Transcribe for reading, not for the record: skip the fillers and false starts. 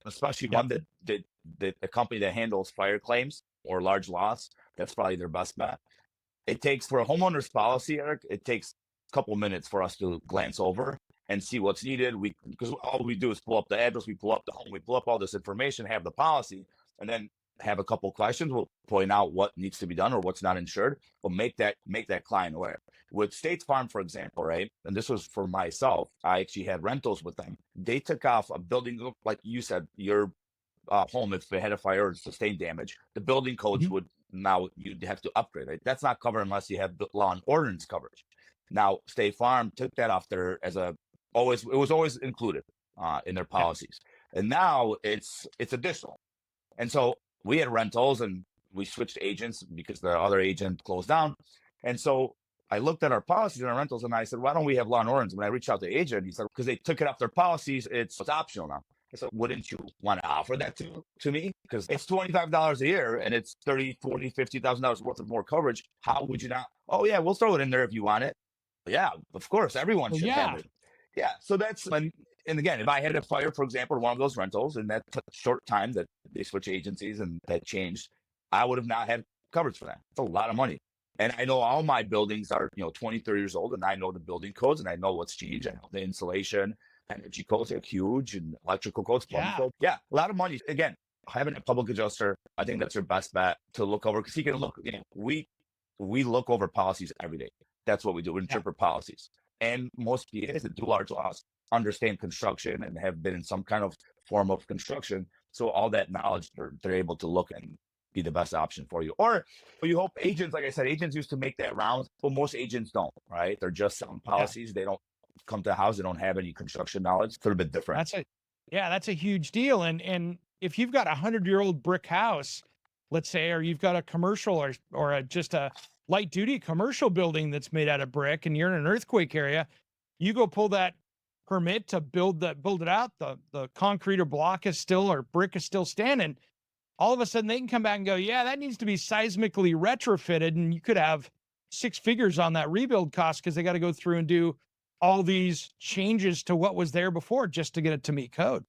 especially Yep. one that a company that handles fire claims or large loss. That's probably their best bet. It takes for a homeowner's policy, Eric. It takes a couple minutes for us to glance over and see what's needed. Because all we do is pull up the address, we pull up the home, we pull up all this information, have the policy, and then have a couple questions. We'll point out what needs to be done or what's not insured. We'll make that client aware. With State Farm, for example, right? And this was for myself. I actually had rentals with them. They took off a building, like you said, your home, if they had a fire or sustained damage, the building codes Mhm. would now you'd have to upgrade. Right? That's not covered unless you have law and ordinance coverage. Now, State Farm took that off there as it was always included in their Yeah. policies, and now it's additional. And so we had rentals and we switched agents because the other agent closed down. And so I looked at our policies and our rentals and I said, why don't we have law and ordinance? When I reached out to the agent, he said, because they took it off their policies, it's optional now. I said, wouldn't you want to offer that to me? Because it's $25 a year and it's $30, $40, $50,000 worth of more coverage. How would you not? Oh yeah, we'll throw it in there if you want it. Yeah, of course, everyone Well, should have yeah. it. Yeah, so that's and again, if I had a fire, for example, one of those rentals, and that took a short time that they switch agencies and that changed, I would have not had coverage for that. It's a lot of money. And I know all my buildings are, 20, 30 years old, and I know the building codes and I know what's changed. I know the insulation, energy codes are huge, and electrical codes, plumbing Yeah. code. Yeah, a lot of money. Again, having a public adjuster, I think that's your best bet to look over because he can look, we look over policies every day. That's what we do. We interpret policies. And most PAs that do large loss understand construction and have been in some kind of form of construction. So all that knowledge, they're able to look and be the best option for you. Or you hope agents, like I said, agents used to make that round, but most agents don't, right? They're just selling policies. They don't come to the house. They don't have any construction knowledge. It's a little bit different. That's a huge deal. And if you've got a 100-year-old brick house, let's say, or you've got a commercial or just a light duty commercial building that's made out of brick and you're in an earthquake area, you go pull that permit to build it out. The concrete or block is still, or brick is still standing. All of a sudden they can come back and go, yeah, that needs to be seismically retrofitted. And you could have 6 figures on that rebuild cost because they got to go through and do all these changes to what was there before just to get it to meet code.